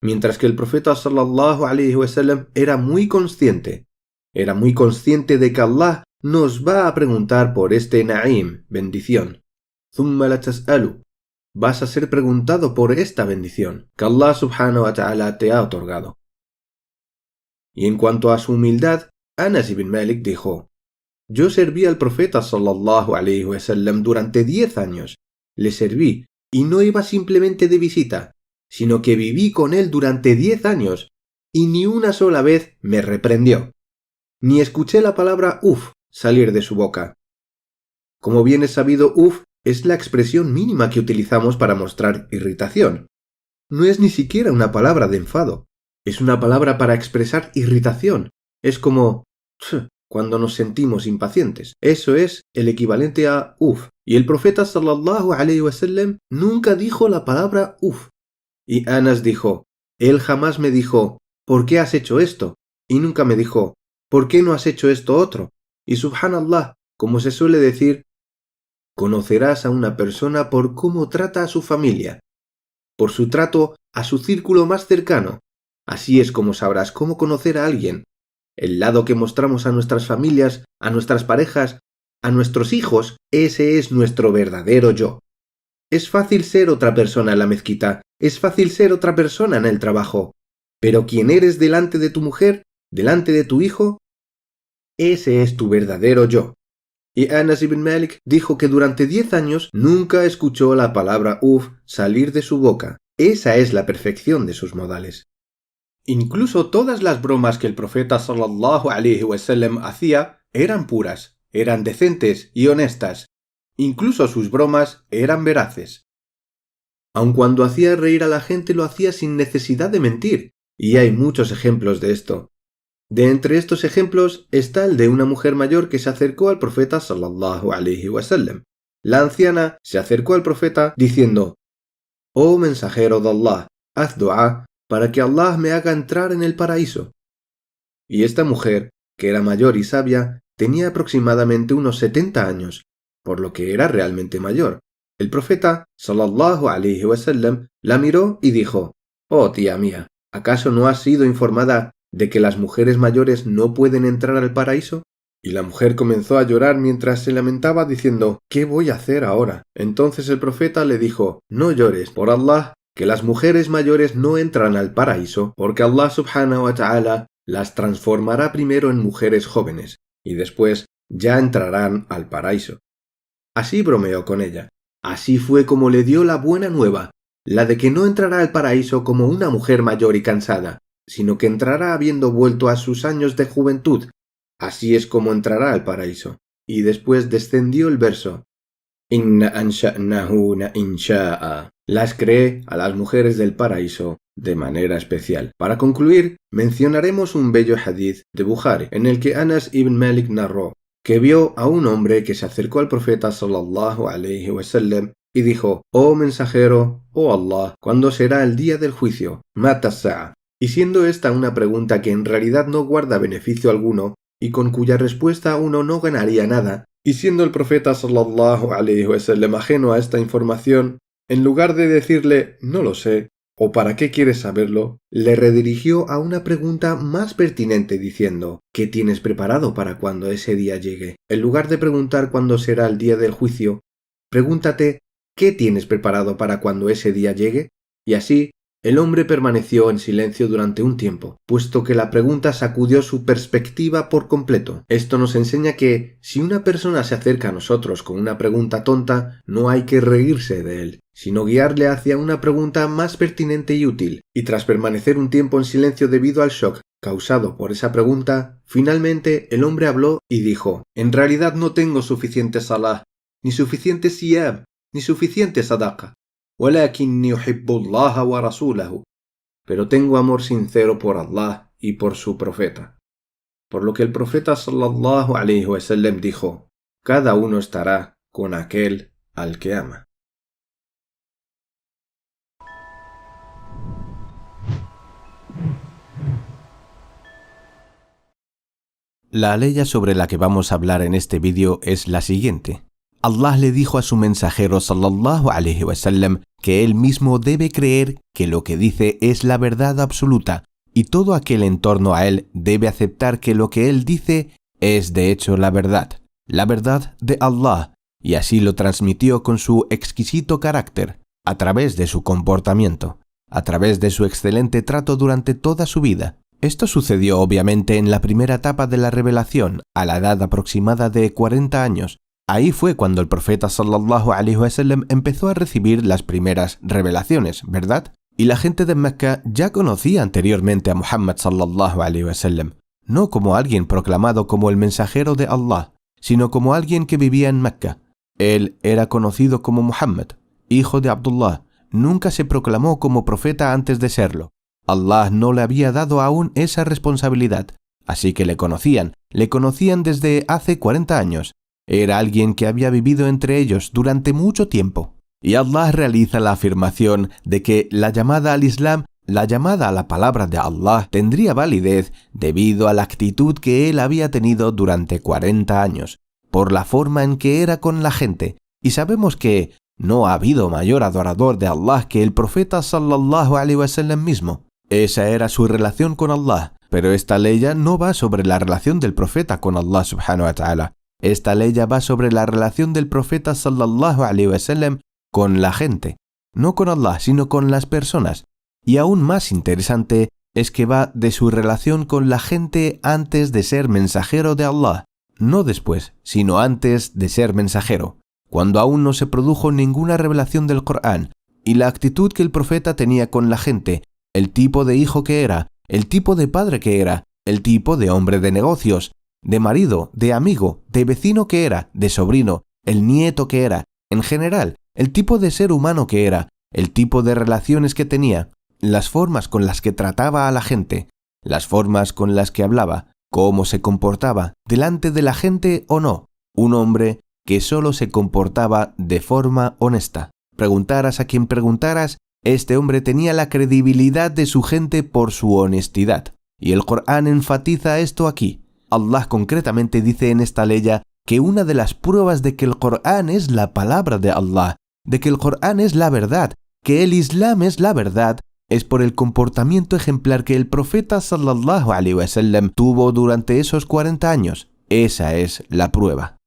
Mientras que el profeta sallallahu alaihi wasallam era muy consciente de que Allah nos va a preguntar por este na'im, bendición. ثُمَّ لَتَسْأَلُ. Vas a ser preguntado por esta bendición que Allah subhanahu wa ta'ala te ha otorgado. Y en cuanto a su humildad, Anas ibn Malik dijo: yo serví al profeta sallallahu alaihi wasallam durante 10 años. Le serví y no iba simplemente de visita, sino que viví con él durante 10 años y ni una sola vez me reprendió, ni escuché la palabra uf salir de su boca. Como bien es sabido, uf es la expresión mínima que utilizamos para mostrar irritación. No es ni siquiera una palabra de enfado, es una palabra para expresar irritación. Es como cuando nos sentimos impacientes. Eso es el equivalente a uf. Y el profeta sallallahu alaihi wasallam nunca dijo la palabra uf. Y Anas dijo: él jamás me dijo: ¿por qué has hecho esto? Y nunca me dijo: ¿por qué no has hecho esto otro? Y subhanallah, como se suele decir, conocerás a una persona por cómo trata a su familia, por su trato a su círculo más cercano. Así es como sabrás cómo conocer a alguien. El lado que mostramos a nuestras familias, a nuestras parejas, a nuestros hijos, ese es nuestro verdadero yo. Es fácil ser otra persona en la mezquita, es fácil ser otra persona en el trabajo, pero ¿quién eres delante de tu mujer, delante de tu hijo? Ese es tu verdadero yo. Y Anas ibn Malik dijo que durante 10 años nunca escuchó la palabra uf salir de su boca. Esa es la perfección de sus modales. Incluso todas las bromas que el profeta sallallahu alaihi wasallam hacía eran puras, eran decentes y honestas. Incluso sus bromas eran veraces. Aun cuando hacía reír a la gente lo hacía sin necesidad de mentir, y hay muchos ejemplos de esto. De entre estos ejemplos está el de una mujer mayor que se acercó al profeta sallallahu alaihi wasallam. La anciana se acercó al profeta diciendo: oh mensajero de Allah, haz dua para que Allah me haga entrar en el paraíso. Y esta mujer, que era mayor y sabia, tenía aproximadamente unos 70 años, por lo que era realmente mayor. El profeta sallallahu alaihi wasallam la miró y dijo: oh tía mía, ¿acaso no has sido informada de que las mujeres mayores no pueden entrar al paraíso? Y la mujer comenzó a llorar mientras se lamentaba diciendo: ¿qué voy a hacer ahora? Entonces el profeta le dijo: no llores, por Allah, que las mujeres mayores no entran al paraíso, porque Allah subhanahu wa ta'ala las transformará primero en mujeres jóvenes, y después ya entrarán al paraíso. Así bromeó con ella. Así fue como le dio la buena nueva, la de que no entrará al paraíso como una mujer mayor y cansada, sino que entrará habiendo vuelto a sus años de juventud. Así es como entrará al paraíso. Y después descendió el verso: Inna ansha'nahuna insha'a. Las creé a las mujeres del paraíso de manera especial. Para concluir, mencionaremos un bello hadith de Bukhari, en el que Anas ibn Malik narró que vio a un hombre que se acercó al profeta sallallahu alaihi wasallam y dijo: oh mensajero, oh Allah, ¿cuándo será el día del juicio? Mata sa'a. Y siendo esta una pregunta que en realidad no guarda beneficio alguno y con cuya respuesta uno no ganaría nada, y siendo el profeta sallallahu alaihi wasallam ajeno a esta información, en lugar de decirle no lo sé o ¿para qué quieres saberlo?, le redirigió a una pregunta más pertinente diciendo: ¿qué tienes preparado para cuando ese día llegue? En lugar de preguntar cuándo será el día del juicio, pregúntate: ¿qué tienes preparado para cuando ese día llegue? Y así, el hombre permaneció en silencio durante un tiempo, puesto que la pregunta sacudió su perspectiva por completo. Esto nos enseña que, si una persona se acerca a nosotros con una pregunta tonta, no hay que reírse de él, sino guiarle hacia una pregunta más pertinente y útil. Y tras permanecer un tiempo en silencio debido al shock causado por esa pregunta, finalmente el hombre habló y dijo: en realidad no tengo suficiente salah, ni suficiente siyam, ni suficiente sadaqa. ولكني أحب الله ورسوله pero tengo amor sincero por Allah y por su profeta. Por lo que el profeta sallallahu alaihi wasallam dijo: cada uno estará con aquel al que ama. La ley sobre la que vamos a hablar en este vídeo es la siguiente. Allah le dijo a su mensajero sallallahu alaihi wasallam que él mismo debe creer que lo que dice es la verdad absoluta y todo aquel en torno a él debe aceptar que lo que él dice es de hecho la verdad de Allah, y así lo transmitió con su exquisito carácter, a través de su comportamiento, a través de su excelente trato durante toda su vida. Esto sucedió obviamente en la primera etapa de la revelación, a la edad aproximada de 40 años. Ahí fue cuando el profeta sallallahu alaihi wasallam empezó a recibir las primeras revelaciones, ¿verdad? Y la gente de Mecca ya conocía anteriormente a Muhammad sallallahu alaihi wasallam, no como alguien proclamado como el mensajero de Allah, sino como alguien que vivía en Mecca. Él era conocido como Muhammad, hijo de Abdullah. Nunca se proclamó como profeta antes de serlo. Allah no le había dado aún esa responsabilidad, así que le conocían desde hace 40 años. Era alguien que había vivido entre ellos durante mucho tiempo. Y Allah realiza la afirmación de que la llamada al Islam, la llamada a la palabra de Allah, tendría validez debido a la actitud que él había tenido durante 40 años, por la forma en que era con la gente. Y sabemos que no ha habido mayor adorador de Allah que el profeta sallallahu alaihi wasallam mismo. Esa era su relación con Allah, pero esta ley ya no va sobre la relación del profeta con Allah subhanahu wa ta'ala. Esta ley ya va sobre la relación del profeta sallallahu alaihi wasallam con la gente, no con Allah, sino con las personas. Y aún más interesante es que va de su relación con la gente antes de ser mensajero de Allah, no después, sino antes de ser mensajero, cuando aún no se produjo ninguna revelación del Corán, y la actitud que el profeta tenía con la gente, el tipo de hijo que era, el tipo de padre que era, el tipo de hombre de negocios, de marido, de amigo, de vecino que era, de sobrino, el nieto que era, en general, el tipo de ser humano que era, el tipo de relaciones que tenía, las formas con las que trataba a la gente, las formas con las que hablaba, cómo se comportaba, delante de la gente o no. Un hombre que solo se comportaba de forma honesta. Preguntaras a quien preguntaras, este hombre tenía la credibilidad de su gente por su honestidad. Y el Corán enfatiza esto aquí. Allah concretamente dice en esta ley que una de las pruebas de que el Corán es la palabra de Allah, de que el Corán es la verdad, que el Islam es la verdad, es por el comportamiento ejemplar que el profeta sallallahu alaihi wasallam tuvo durante esos 40 años. Esa es la prueba.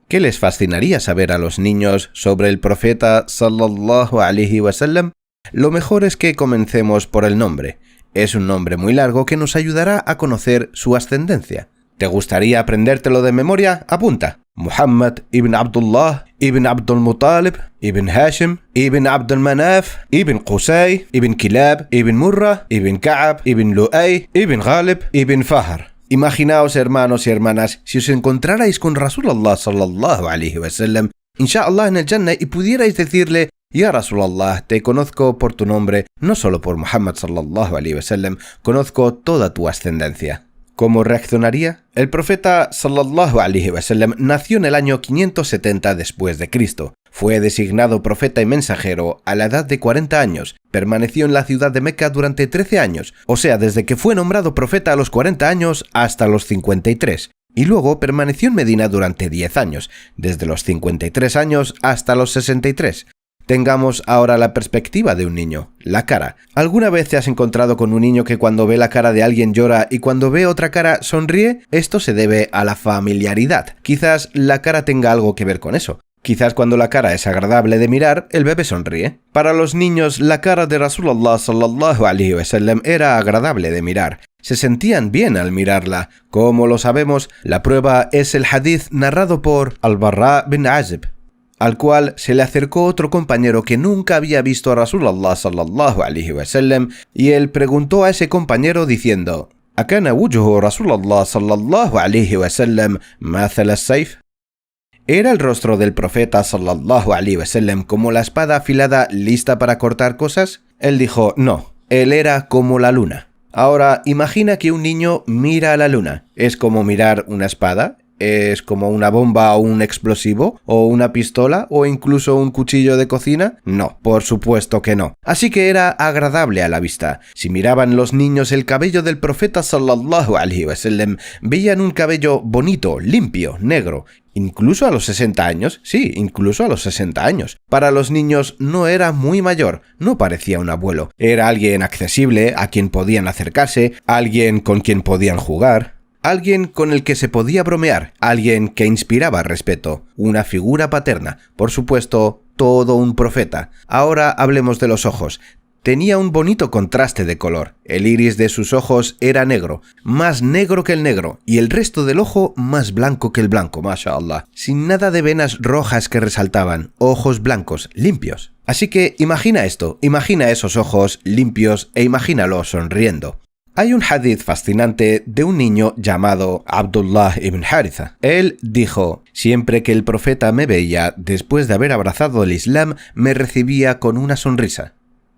¿Qué les fascinaría saber a los niños sobre el profeta sallallahu alaihi wasallam? Lo mejor es que comencemos por el nombre. Es un nombre muy largo que nos ayudará a conocer su ascendencia. ¿Te gustaría aprendértelo de memoria? Apunta. Muhammad ibn Abdullah, ibn Abdul Muttalib, ibn Hashim, ibn Abdul Manaf, ibn Qusay, ibn Kilab, ibn Murrah, ibn Ka'ab, ibn Lu'ay, ibn Ghalib, ibn Fahar. Imaginaos, hermanos y hermanas, si os encontrarais con Rasulullah sallallahu alaihi wasallam, inshallah en el Jannah, y pudierais decirle: Ya Rasulallah, te conozco por tu nombre, no solo por Muhammad sallallahu alaihi wasallam, conozco toda tu ascendencia. ¿Cómo reaccionaría? El profeta sallallahu alaihi wasallam nació en el año 570 después de Cristo. Fue designado profeta y mensajero a la edad de 40 años. Permaneció en la ciudad de Meca durante 13 años, o sea, desde que fue nombrado profeta a los 40 años hasta los 53. Y luego permaneció en Medina durante 10 años, desde los 53 años hasta los 63. Tengamos ahora la perspectiva de un niño, la cara. ¿Alguna vez te has encontrado con un niño que cuando ve la cara de alguien llora y cuando ve otra cara sonríe? Esto se debe a la familiaridad. Quizás la cara tenga algo que ver con eso. Quizás cuando la cara es agradable de mirar, el bebé sonríe. Para los niños, la cara de Rasulullah sallallahu alaihi wasallam era agradable de mirar. Se sentían bien al mirarla. Como lo sabemos, la prueba es el hadith narrado por Al-Barra bin Azib, al cual se le acercó otro compañero que nunca había visto a Rasulullah sallallahu alaihi wasallam, y él preguntó a ese compañero diciendo: أكان وجه رسول الله صلى الله عليه وسلم مثل السيف؟ ¿Era el rostro del profeta sallallahu alaihi wasallam como la espada afilada lista para cortar cosas? Él dijo, no, él era como la luna. Ahora, imagina que un niño mira a la luna. ¿Es como mirar una espada? ¿Es como una bomba o un explosivo? ¿O una pistola? ¿O incluso un cuchillo de cocina? No, por supuesto que no. Así que era agradable a la vista. Si miraban los niños el cabello del profeta sallallahu alaihi wasallam, veían un cabello bonito, limpio, negro. Incluso a los 60 años, sí, incluso a los 60 años. Para los niños no era muy mayor, no parecía un abuelo. Era alguien accesible, a quien podían acercarse, alguien con quien podían jugar, alguien con el que se podía bromear, alguien que inspiraba respeto, una figura paterna, por supuesto, todo un profeta. Ahora hablemos de los ojos. Tenía un bonito contraste de color. El iris de sus ojos era negro, más negro que el negro, y el resto del ojo más blanco que el blanco, mashallah. Sin nada de venas rojas que resaltaban, ojos blancos, limpios. Así que imagina esto, imagina esos ojos limpios e imagínalo sonriendo. Hay un hadith fascinante de un niño llamado Abdullah ibn Haritha. Él dijo, siempre que el profeta me veía, después de haber abrazado el Islam, me recibía con una sonrisa.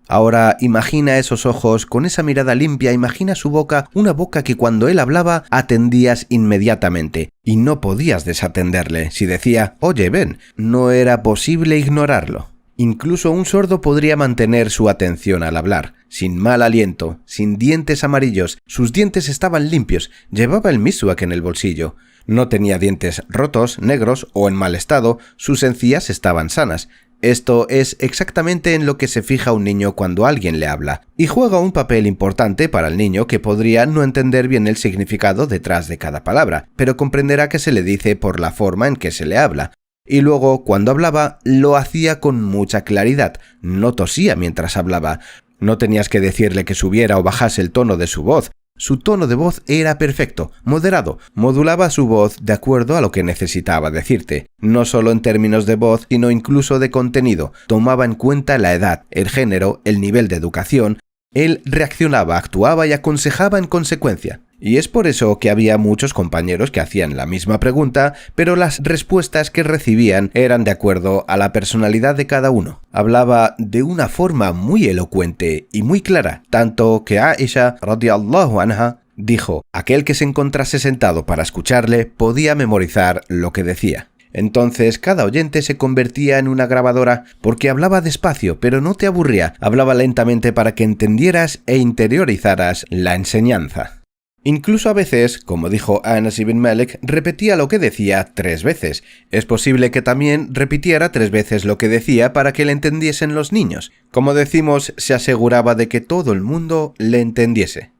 Ahora imagina esos ojos con esa mirada limpia, imagina su boca, una boca que cuando él hablaba atendías inmediatamente y no podías desatenderle. Si decía, oye, ven, no era posible ignorarlo. Incluso un sordo podría mantener su atención al hablar, sin mal aliento, sin dientes amarillos, sus dientes estaban limpios, llevaba el miswak en el bolsillo. No tenía dientes rotos, negros o en mal estado, sus encías estaban sanas. Esto es exactamente en lo que se fija un niño cuando alguien le habla, y juega un papel importante para el niño que podría no entender bien el significado detrás de cada palabra, pero comprenderá que se le dice por la forma en que se le habla. Y luego, cuando hablaba, lo hacía con mucha claridad, no tosía mientras hablaba. No tenías que decirle que subiera o bajase el tono de su voz. Su tono de voz era perfecto, moderado, modulaba su voz de acuerdo a lo que necesitaba decirte, no solo en términos de voz, sino incluso de contenido, tomaba en cuenta la edad, el género, el nivel de educación, él reaccionaba, actuaba y aconsejaba en consecuencia. Y es por eso que había muchos compañeros que hacían la misma pregunta, pero las respuestas que recibían eran de acuerdo a la personalidad de cada uno. Hablaba de una forma muy elocuente y muy clara, tanto que Aisha radiyallahu anha dijo, aquel que se encontrase sentado para escucharle podía memorizar lo que decía. Entonces cada oyente se convertía en una grabadora porque hablaba despacio, pero no te aburría, hablaba lentamente para que entendieras e interiorizaras la enseñanza. Incluso a veces, como dijo Anas ibn Malik, repetía lo que decía 3 veces. Es posible que también repitiera 3 veces lo que decía para que le entendiesen los niños. Como decimos, se aseguraba de que todo el mundo le entendiese.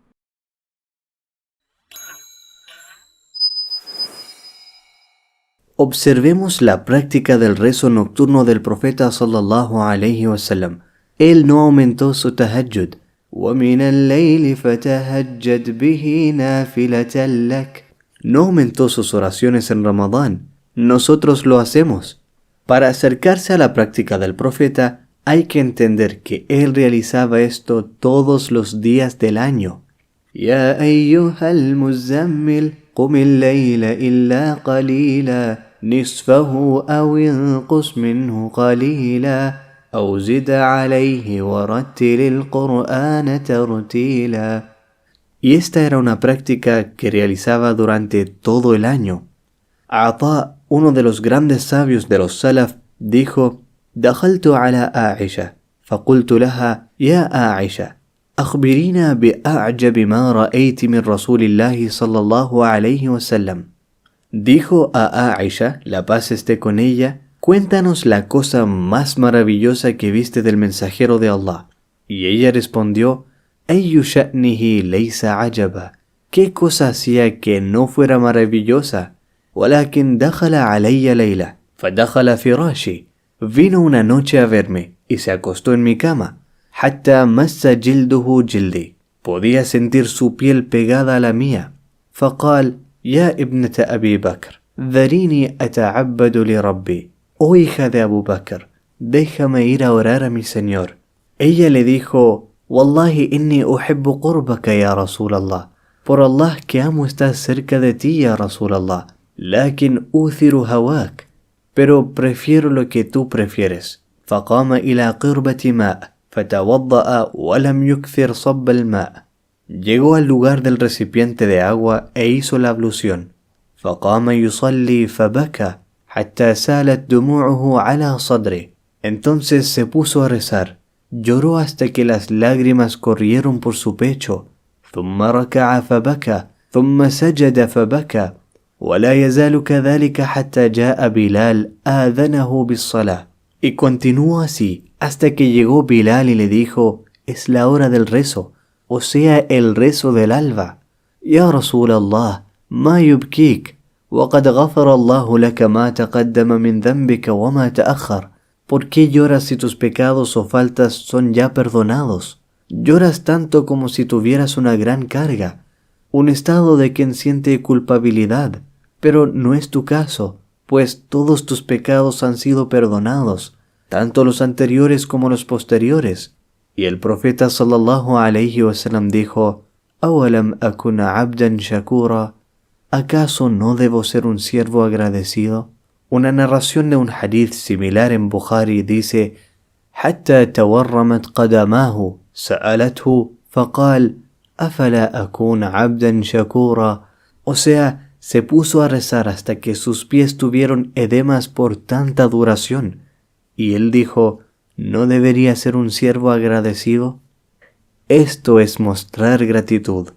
Observemos la práctica del rezo nocturno del profeta sallallahu alaihi wasallam. Él no aumentó su tahajjud. وَمِنَ اللَّيْلِ فَتَهَجَّدْ بِهِ نَافِلَةً لَكَ. No aumentó sus oraciones en Ramadán. Nosotros lo hacemos. Para acercarse a la práctica del profeta, hay que entender que él realizaba esto todos los días del año. يَا أَيُّهَا الْمُزَّمِّلُ قُمِ اللَّيْلَ إِلَّا قَلِيلًا نِصْفَهُ أَوْ انقُصْ مِنْهُ قَلِيلًا أو زد عليه ورتل القرآن ترتيلا. Y esta era una práctica que realizaba durante todo el año. Ata, uno de los grandes sabios de los salaf, dijo: دخلت على عائشة فقلت لها يا عائشة أخبرينا بأعجب ما رأيت من رسول الله صلى الله عليه وسلم. Dijo a Aisha, la paz esté con ella, cuéntanos la cosa más maravillosa que viste del mensajero de Allah. Y ella respondió, أي شأنه ليس عجبا. ¿Qué cosa hacía que no fuera maravillosa? ولكن دخل علي ليلة فدخل فراشي. Vino una noche a verme y se acostó en mi cama. حتى مس جلده جلدي. Podía sentir su piel pegada a la mía. فقال يا ابنة أبي بكر ذريني أتعبد لربي. Oh hija de Abu Bakr, déjame ir a orar a mi Señor. Ella le dijo, Wallahi inni uhibbu qurbaka ya Rasulallah. por Allah que amo estar cerca de ti, ya Rasulallah. Lakin uthiru hawak, pero prefiero lo que tú prefieres. فقام إلى قربة ماء فتوضأ ولم يكثر صب الماء. Llegó al lugar del recipiente de agua e hizo la ablución. فقام يصلي فبكى حتى سالت دموعه على صدره. Entonces se puso a rezar. Lloró hasta que las lágrimas corrieron por su pecho. ثم ركع فبكى ثم سجد فبكى ولا يزال كذلك حتى جاء بلال آذنه بالصلاة. Y continuó así hasta que llegó Bilal y le dijo: es la hora del rezo, o sea, el rezo del alba. Ya Rasulallah, ma yubkik, وقد غفر الله لك ما تقدم من ذنبك وما تأخر. ¿Por qué lloras si tus pecados o faltas son ya perdonados? Lloras tanto como si tuvieras una gran carga, un estado de quien siente culpabilidad, pero no es tu caso, pues todos tus pecados han sido perdonados, tanto los anteriores como los posteriores. Y el profeta sallallahu alayhi wa sallam dijo: ¿Awalam akuna abdan shakura? ¿Acaso no debo ser un siervo agradecido? Una narración de un hadith similar en Bukhari dice: حتى تورمت قدماه سألته فقال أفلا أكون عبدا شكورا. O sea, se puso a rezar hasta que sus pies tuvieron edemas por tanta duración. Y él dijo: ¿no debería ser un siervo agradecido? Esto es mostrar gratitud.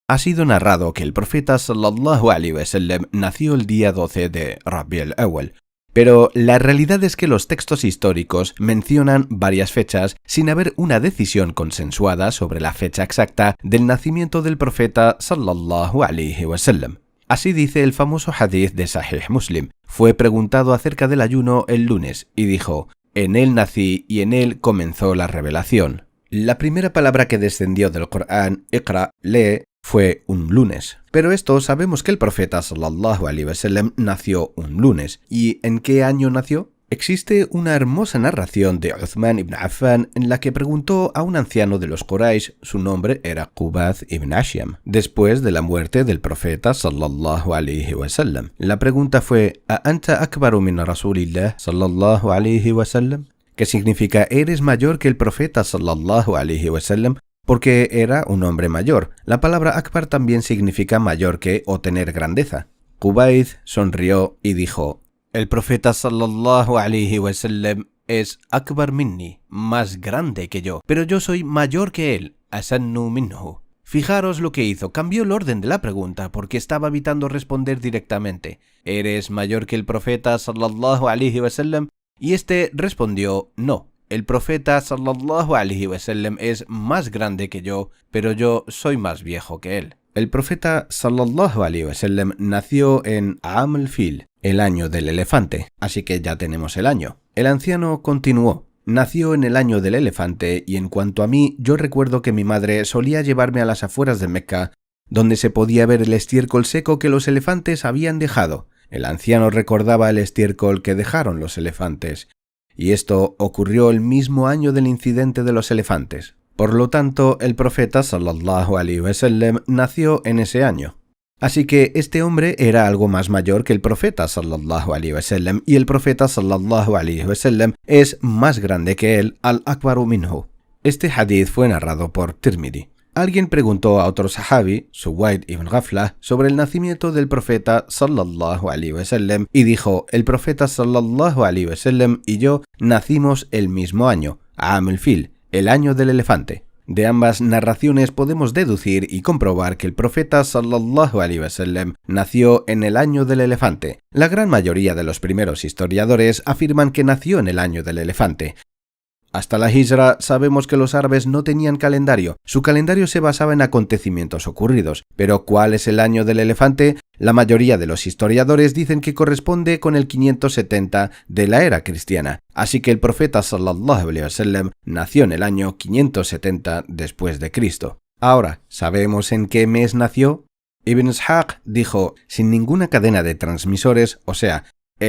Ha sido narrado que el profeta sallallahu alaihi wasallam nació el día 12 de Rabi' al-Awwal, pero la realidad es que los textos históricos mencionan varias fechas sin haber una decisión consensuada sobre la fecha exacta del nacimiento del profeta sallallahu alaihi wasallam. Así dice el famoso hadith de Sahih Muslim. Fue preguntado acerca del ayuno el lunes y dijo: en él nací y en él comenzó la revelación. La primera palabra que descendió del Corán, Iqra, lee, fue un lunes. Pero esto sabemos que el profeta sallallahu alaihi wasallam nació un lunes. ¿Y en qué año nació? Existe una hermosa narración de Uthman ibn Affan en la que preguntó a un anciano de los Quraysh, su nombre era Qubaz ibn Ashyam, después de la muerte del profeta sallallahu alaihi wasallam. La pregunta fue: ¿A anta akbaru min rasulillah sallallahu alaihi wasallam? Que significa: ¿eres mayor que el profeta sallallahu alaihi wasallam? Porque era un hombre mayor. La palabra akbar también significa mayor que o tener grandeza. Qubaiz sonrió y dijo: el profeta sallallahu alaihi wasallam es akbar minni, más grande que yo, pero yo soy mayor que él, asannu minhu. Fijaros lo que hizo, cambió el orden de la pregunta porque estaba evitando responder directamente: ¿eres mayor que el profeta sallallahu alaihi wasallam? Y este respondió: no. El profeta sallallahu alaihi wasallam es más grande que yo, pero yo soy más viejo que él. El profeta sallallahu alaihi wasallam nació en Aam al-Fil, el año del elefante, así que ya tenemos el año. El anciano continuó: nació en el año del elefante y en cuanto a mí, yo recuerdo que mi madre solía llevarme a las afueras de Mecca, donde se podía ver el estiércol seco que los elefantes habían dejado. El anciano recordaba el estiércol que dejaron los elefantes. Y esto ocurrió el mismo año del incidente de los elefantes. Por lo tanto, el profeta sallallahu alaihi wasallam nació en ese año. Así que este hombre era algo más mayor que el profeta sallallahu alaihi wasallam y el profeta sallallahu alaihi wasallam es más grande que él, al-akbaru minhu. Este hadith fue narrado por Tirmidhi. Alguien preguntó a otro sahabi, Suwaid ibn Ghafla, sobre el nacimiento del profeta sallallahu alaihi wasallam y dijo: el profeta sallallahu alaihi wasallam y yo nacimos el mismo año, Aam al-Fil, el año del elefante. De ambas narraciones podemos deducir y comprobar que el profeta sallallahu alaihi wasallam nació en el año del elefante. La gran mayoría de los primeros historiadores afirman que nació en el año del elefante. Hasta la Hijra sabemos que los árabes no tenían calendario. Su calendario se basaba en acontecimientos ocurridos. Pero ¿cuál es el año del elefante? La mayoría de los historiadores dicen que corresponde con el 570 de la era cristiana. Así que el profeta sallallahu alaihi wasallam nació en el año 570 después de Cristo. Ahora, ¿sabemos en qué mes nació? Ibn Ishaq dijo: sin ninguna cadena de transmisores, o sea,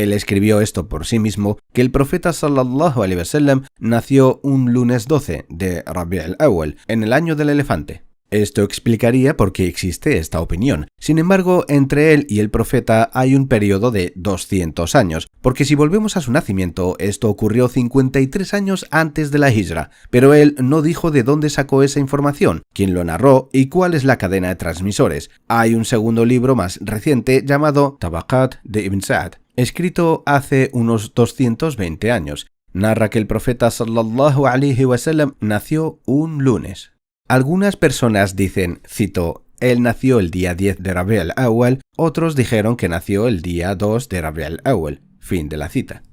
Él escribió esto por sí mismo, que el profeta sallallahu alaihi wasallam nació un lunes 12 de Rabi' al-Awwal, en el año del elefante. Esto explicaría por qué existe esta opinión. Sin embargo, entre él y el profeta hay un periodo de 200 años, porque si volvemos a su nacimiento, esto ocurrió 53 años antes de la Hijra, pero él no dijo de dónde sacó esa información, quién lo narró y cuál es la cadena de transmisores. Hay un segundo libro más reciente llamado Tabaqat de Ibn Sa'd, escrito hace unos 220 años. Narra que el profeta sallallahu alaihi wasallam nació un lunes. Algunas personas dicen, cito, él nació el día 10 de Rabi' al-Awwal, otros dijeron que nació el día 2 de Rabi' al-Awwal. Fin de la cita.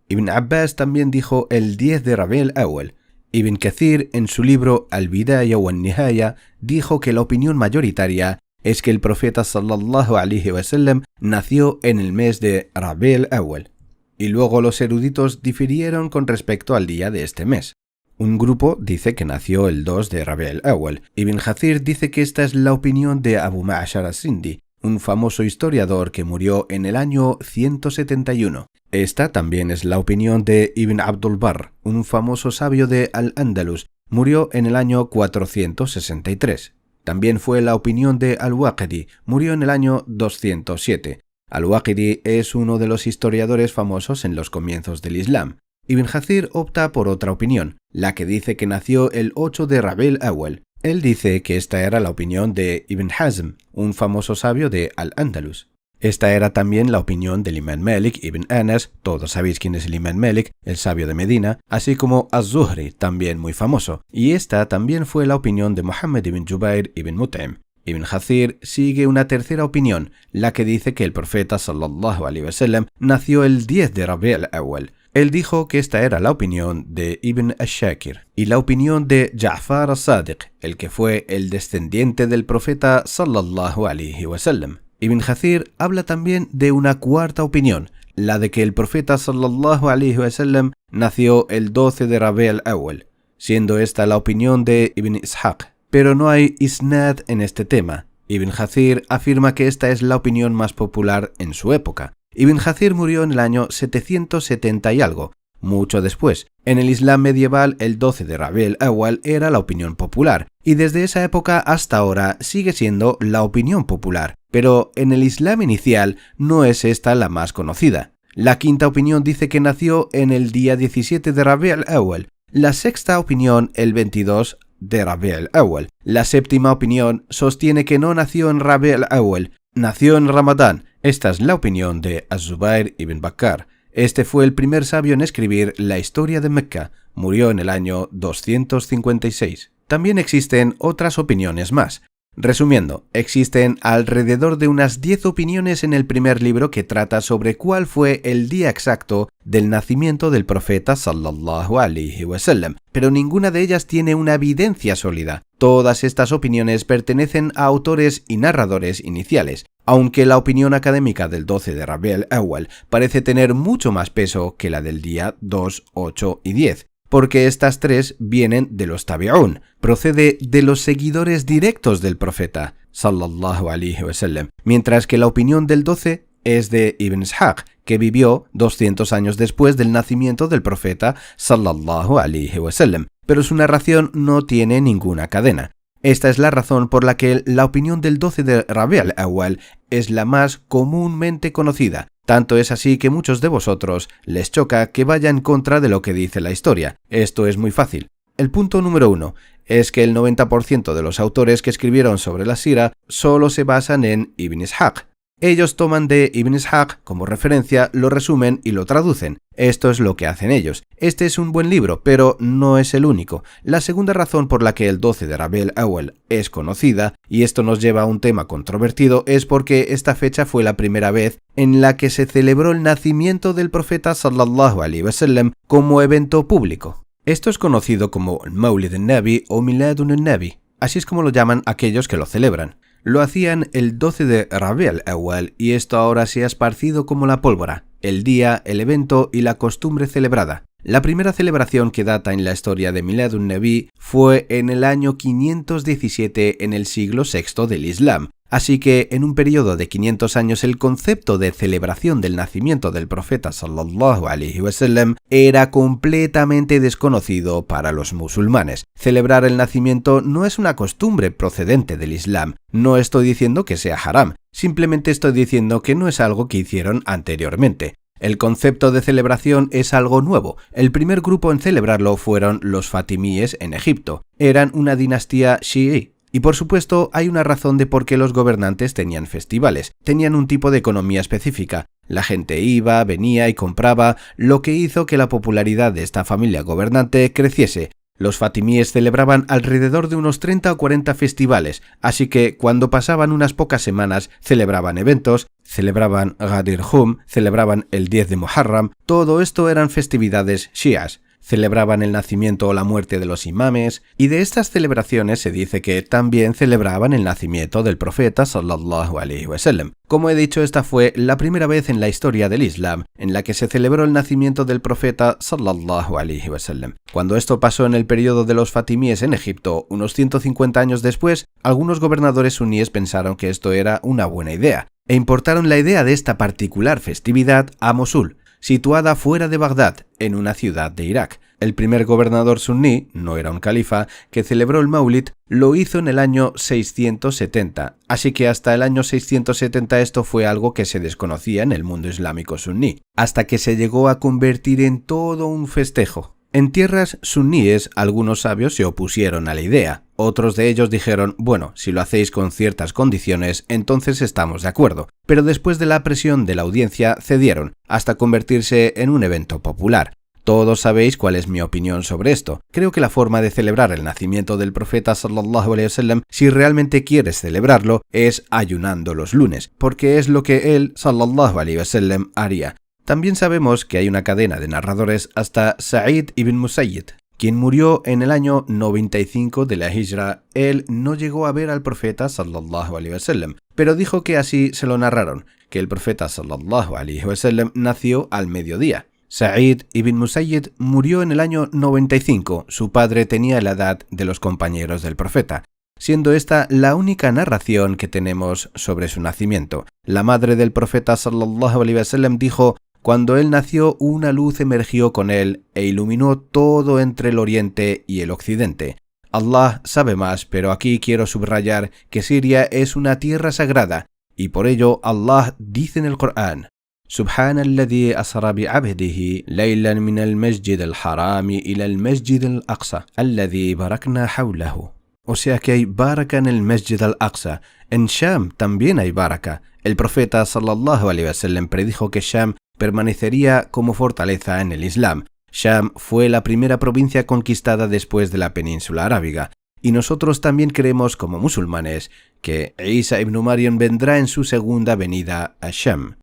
Ibn Abbas también dijo el 10 de Rabi' al-Awwal. Ibn Kathir, en su libro Al-Bidaya wa An-Nihaya, dijo que la opinión mayoritaria es que el profeta sallallahu alaihi wasallam nació en el mes de Rabi' al-Awwal. Y luego los eruditos difirieron con respecto al día de este mes. Un grupo dice que nació el 2 de Rabi' al-Awwal. Ibn Kathir dice que esta es la opinión de Abu Ma'shar as-Sindi, un famoso historiador que murió en el año 171. Esta también es la opinión de Ibn Abdul Barr, un famoso sabio de Al-Ándalus. Murió en el año 463. También fue la opinión de Al-Waqidi, murió en el año 207. Al-Waqidi es uno de los historiadores famosos en los comienzos del Islam. Ibn Kathir opta por otra opinión, la que dice que nació el 8 de Rabi' al-Awwal. Él dice que esta era la opinión de Ibn Hazm, un famoso sabio de Al-Ándalus. Esta era también la opinión del Imam Malik ibn Anas, todos sabéis quién es el Imam Malik, el sabio de Medina, así como Az-Zuhri, también muy famoso. Y esta también fue la opinión de Muhammad ibn Jubair ibn Mut'im. Ibn Kathir sigue una tercera opinión, la que dice que el profeta sallallahu alaihi wasallam nació el 10 de Rabi' al-Awwal. Él dijo que esta era la opinión de Ibn ash-Shakir y la opinión de Ja'far as-Sadiq, el que fue el descendiente del profeta sallallahu alaihi wasallam. Ibn Kathir habla también de una cuarta opinión, la de que el profeta sallallahu alaihi wasallam nació el 12 de Rabi' al-Awwal, siendo esta la opinión de Ibn Ishaq. Pero no hay isnad en este tema. Ibn Kathir afirma que esta es la opinión más popular en su época. Ibn Kathir murió en el año 770 y algo, mucho después. En el Islam medieval, el 12 de Rabi' al-Awwal era la opinión popular, y desde esa época hasta ahora sigue siendo la opinión popular. Pero en el Islam inicial no es esta la más conocida. La quinta opinión dice que nació en el día 17 de Rabi' al-Awwal. La sexta opinión el 22 de Rabi' al-Awwal. La séptima opinión sostiene que no nació en Rabi' al-Awwal, nació en Ramadán. Esta es la opinión de Az-Zubair ibn Bakkar. Este fue el primer sabio en escribir la historia de Mecca. Murió en el año 256. También existen otras opiniones más. Resumiendo, existen alrededor de unas 10 opiniones en el primer libro que trata sobre cuál fue el día exacto del nacimiento del profeta sallallahu alaihi wasallam, pero ninguna de ellas tiene una evidencia sólida. Todas estas opiniones pertenecen a autores y narradores iniciales, aunque la opinión académica del 12 de Rabi' al-Awwal parece tener mucho más peso que la del día 2, 8 y 10. Porque estas tres vienen de los tabi'un, procede de los seguidores directos del profeta, sallallahu alaihi wasallam, mientras que la opinión del 12 es de Ibn Ishaq, que vivió 200 años después del nacimiento del profeta, sallallahu alaihi wasallam, pero su narración no tiene ninguna cadena. Esta es la razón por la que la opinión del 12 de Rabi' al-Awwal es la más comúnmente conocida. Tanto es así que muchos de vosotros les choca que vaya en contra de lo que dice la historia. Esto es muy fácil. El punto número 1 es que el 90% de los autores que escribieron sobre la Sira solo se basan en Ibn Ishaq. Ellos toman de Ibn Ishaq como referencia, lo resumen y lo traducen. Esto es lo que hacen ellos. Este es un buen libro, pero no es el único. La segunda razón por la que el 12 de Rabi' al-Awwal es conocida, y esto nos lleva a un tema controvertido, es porque esta fecha fue la primera vez en la que se celebró el nacimiento del profeta sallallahu alaihi wasallam como evento público. Esto es conocido como Mawlid an-Nabi o Miladun an-Nabi. Así es como lo llaman aquellos que lo celebran. Lo hacían el 12 de Rabi' al-Awwal y esto ahora se ha esparcido como la pólvora, el día, el evento y la costumbre celebrada. La primera celebración que data en la historia de Miladun Nabi fue en el año 517 en el siglo VI del Islam. Así que en un periodo de 500 años el concepto de celebración del nacimiento del profeta sallallahu alaihi wasallam era completamente desconocido para los musulmanes. Celebrar el nacimiento no es una costumbre procedente del Islam. No estoy diciendo que sea haram, simplemente estoy diciendo que no es algo que hicieron anteriormente. El concepto de celebración es algo nuevo. El primer grupo en celebrarlo fueron los fatimíes en Egipto. Eran una dinastía chií. Y por supuesto hay una razón de por qué los gobernantes tenían festivales. Tenían un tipo de economía específica. La gente iba, venía y compraba, lo que hizo que la popularidad de esta familia gobernante creciese. Los fatimíes celebraban alrededor de unos 30 o 40 festivales, así que cuando pasaban unas pocas semanas celebraban eventos, celebraban Ghadir Hum, celebraban el 10 de Muharram, todo esto eran festividades shias. Celebraban el nacimiento o la muerte de los imames, y de estas celebraciones se dice que también celebraban el nacimiento del profeta sallallahu alaihi wasallam. Como he dicho, esta fue la primera vez en la historia del Islam en la que se celebró el nacimiento del profeta sallallahu alaihi wasallam. Cuando esto pasó en el periodo de los fatimíes en Egipto, unos 150 años después, algunos gobernadores suníes pensaron que esto era una buena idea, e importaron la idea de esta particular festividad a Mosul, situada fuera de Bagdad, en una ciudad de Irak. El primer gobernador suní, no era un califa, que celebró el Maulid, lo hizo en el año 670, así que hasta el año 670 esto fue algo que se desconocía en el mundo islámico suní, hasta que se llegó a convertir en todo un festejo. En tierras suníes, algunos sabios se opusieron a la idea. Otros de ellos dijeron, bueno, si lo hacéis con ciertas condiciones, entonces estamos de acuerdo. Pero después de la presión de la audiencia, cedieron, hasta convertirse en un evento popular. Todos sabéis cuál es mi opinión sobre esto. Creo que la forma de celebrar el nacimiento del profeta sallallahu alaihi wasallam, si realmente quieres celebrarlo, es ayunando los lunes, porque es lo que él sallallahu alaihi wasallam haría. También sabemos que hay una cadena de narradores hasta Sa'id ibn Musayyib, quien murió en el año 95 de la Hijra. Él no llegó a ver al profeta sallallahu alaihi wasallam, pero dijo que así se lo narraron, que el profeta sallallahu alaihi wasallam nació al mediodía. Sa'id ibn Musayyib murió en el año 95, su padre tenía la edad de los compañeros del profeta, siendo esta la única narración que tenemos sobre su nacimiento. La madre del profeta sallallahu alaihi wasallam dijo: cuando él nació, una luz emergió con él e iluminó todo entre el oriente y el occidente. Allah sabe más, pero aquí quiero subrayar que Siria es una tierra sagrada, y por ello Allah dice en el Corán: سبحان الذي أسرى بعبده ليلا من المسجد الحرام إلى المسجد الأقصى الذي باركنا حوله. O sea que hay baraka en el Masjid al-Aqsa. En Sham también hay baraka. El profeta sallallahu alaihi wasallam predijo que Sham permanecería como fortaleza en el Islam. Sham fue la primera provincia conquistada después de la península arábiga. Y nosotros también creemos como musulmanes que Isa ibn Maryam vendrá en su segunda venida a Sham.